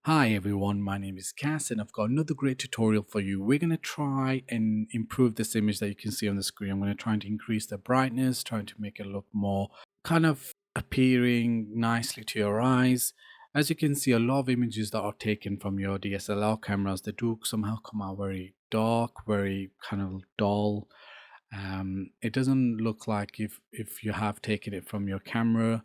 Hi everyone, my name is Cass and I've got another great tutorial for you. We're going to try and improve this image that you can see on the screen. I'm going to try to increase the brightness, trying to make it look more kind of appearing nicely to your eyes. As you can see, a lot of images that are taken from your DSLR cameras, they do somehow come out very dark, very kind of dull. It doesn't look like if you have taken it from your camera.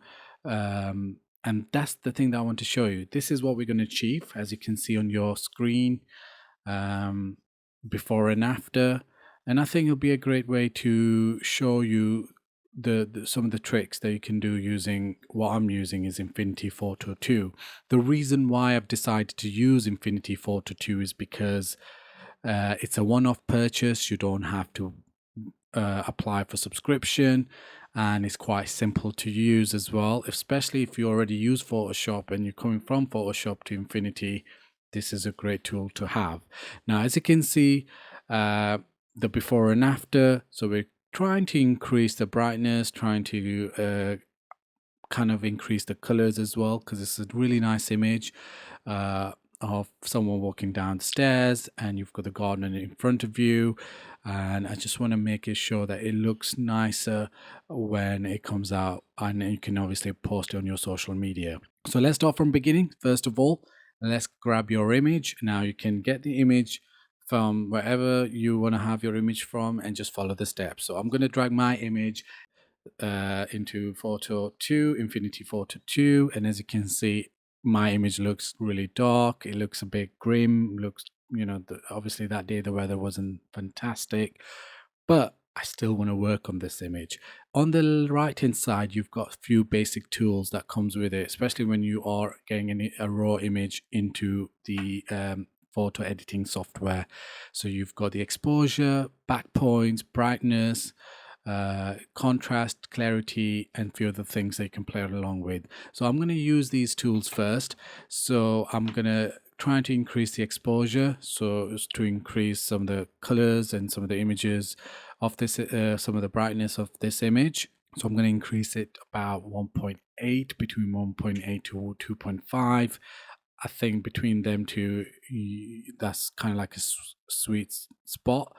And that's the thing that I want to show you. This is what we're going to achieve, as you can see on your screen, um, before and after. And I think it'll be a great way to show you some of the tricks that you can do using what I'm using is Affinity Photo 2. The reason why I've decided to use Affinity Photo 2 is because it's a one-off purchase. You don't have to apply for subscription, and it's quite simple to use as well, especially if you already use Photoshop and you're coming from Photoshop to Infinity. This is a great tool to have. Now, as you can see, the before and after, so we're trying to increase the brightness, trying to kind of increase the colors as well, because it's a really nice image of someone walking down the stairs and you've got the garden in front of you. And I just want to make it sure that it looks nicer when it comes out, and you can obviously post it on your social media. So let's start from beginning. First of all, let's grab your image. Now you can get the image from wherever you want to have your image from and just follow the steps. So I'm going to drag my image into Photo 2, Affinity Photo 2, and as you can see, my image looks really dark. It looks a bit grim. Looks, obviously that day the weather wasn't fantastic, but I still want to work on this image. On the right hand side, you've got a few basic tools that comes with it, especially when you are getting a raw image into the photo editing software. So you've got the exposure, back points, brightness, contrast, clarity, and a few other things that you can play along with. So I'm going to use these tools first. So I'm going to try to increase the exposure, so as to increase some of the colors and some of the images of this, some of the brightness of this image. So I'm going to increase it about 1.8, between 1.8 to 2.5. I think between them two, that's kind of like a sweet spot.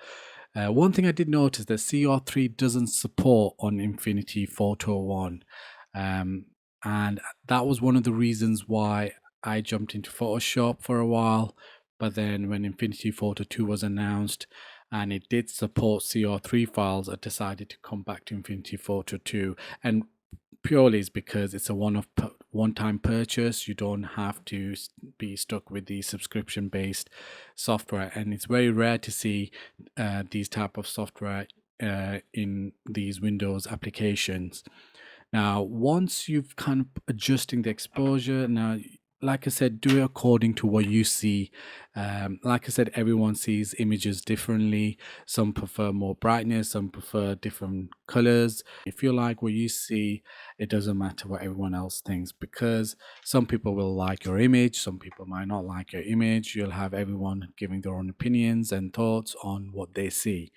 One thing I did notice that CR3 doesn't support on Affinity Photo 1. And that was one of the reasons why I jumped into Photoshop for a while. But then when Affinity Photo 2 was announced and it did support CR3 files, I decided to come back to Affinity Photo 2. And purely is because it's a one-time purchase. You don't have to be stuck with the subscription-based software, and it's very rare to see these type of software in these Windows applications. Now, once you've kind of adjusting the exposure, now, like I said, do it according to what you see. Like I said, everyone sees images differently. Some prefer more brightness, some prefer different colors. If you like what you see, it doesn't matter what everyone else thinks, because some people will like your image, some people might not like your image. You'll have everyone giving their own opinions and thoughts on what they see.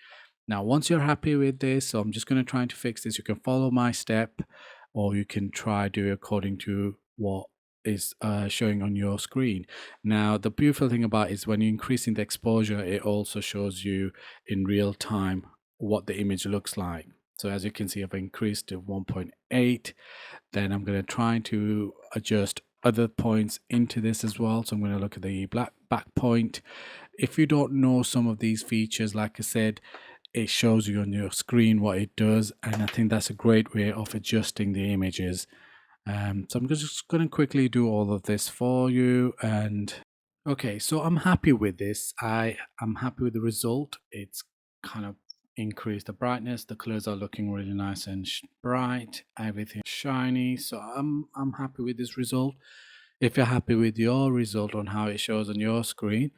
Now, once you're happy with this, so I'm just going to try to fix this. You can follow my step, or you can try do according to what is showing on your screen. Now, the beautiful thing about it is when you're increasing the exposure, it also shows you in real time what the image looks like. So as you can see, I've increased to 1.8. Then I'm going to try to adjust other points into this as well. So I'm going to look at the black back point. If you don't know some of these features, like I said, it shows you on your screen what it does, and I think that's a great way of adjusting the images. So I'm just going to quickly do all of this for you. And okay, so I'm happy with this. I'm happy with the result. It's kind of increased the brightness. The colors are looking really nice and bright. Everything shiny. So I'm happy with this result. If you're happy with your result on how it shows on your screen,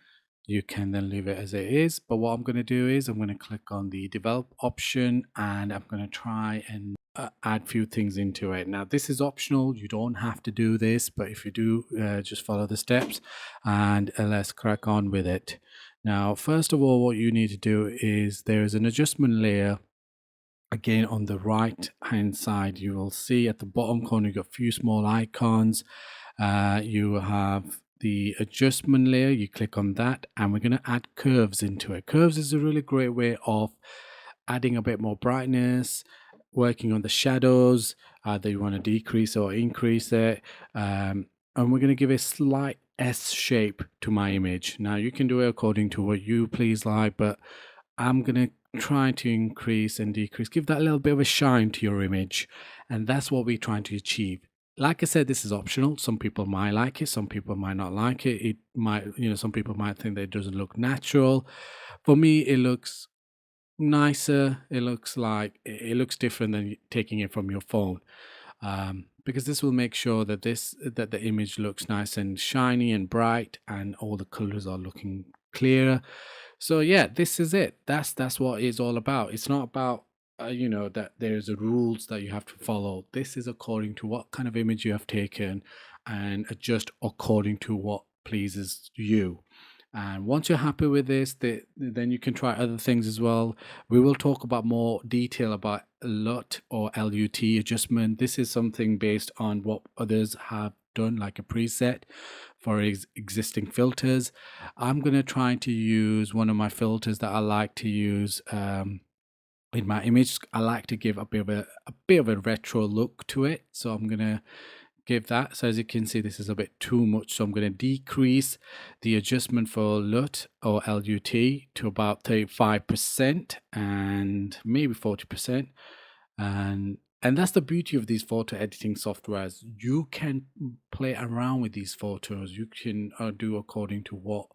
you can then leave it as it is. But what I'm going to do is I'm going to click on the develop option, and I'm going to try and add few things into it. Now, this is optional. You don't have to do this, but if you do, just follow the steps, and let's crack on with it. Now, first of all, what you need to do is there is an adjustment layer. Again, on the right hand side, you will see at the bottom corner, you've got a few small icons. You have the adjustment layer, you click on that, and we're going to add curves into it. Curves is a really great way of adding a bit more brightness, working on the shadows, either you want to decrease or increase it. And we're going to give a slight S shape to my image. Now you can do it according to what you please like, but I'm going to try to increase and decrease, give that little bit of a shine to your image. And that's what we're trying to achieve. Like I said, this is optional. Some people might like it, some people might not like it. It might, some people might think that it doesn't look natural. For me, it looks nicer. It looks like it looks different than taking it from your phone, because this will make sure that the image looks nice and shiny and bright, and all the colors are looking clearer. So yeah, this is it. That's what it's all about. It's not about that there's a rules that you have to follow. This is according to what kind of image you have taken, and adjust according to what pleases you. And once you're happy with this, then you can try other things as well. We will talk about more detail about LUT or LUT adjustment. This is something based on what others have done, like a preset for existing filters. I'm going to try to use one of my filters that I like to use in my image. I like to give a bit of a retro look to it. So I'm going to give that. So as you can see, this is a bit too much. So I'm going to decrease the adjustment for LUT or LUT to about 35% and maybe 40%. And that's the beauty of these photo editing softwares. You can play around with these photos. You can do according to what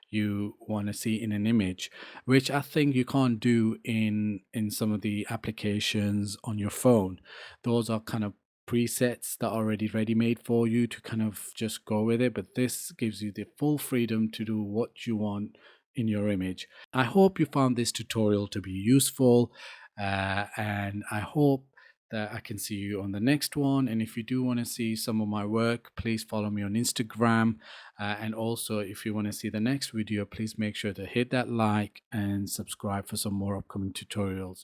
you want to see in an image, which I think you can't do in some of the applications on your phone. Those are kind of presets that are already ready made for you to kind of just go with it, but this gives you the full freedom to do what you want in your image. I hope you found this tutorial to be useful, and I hope that I can see you on the next one. And if you do want to see some of my work, please follow me on Instagram, and also if you want to see the next video, please make sure to hit that like and subscribe for some more upcoming tutorials.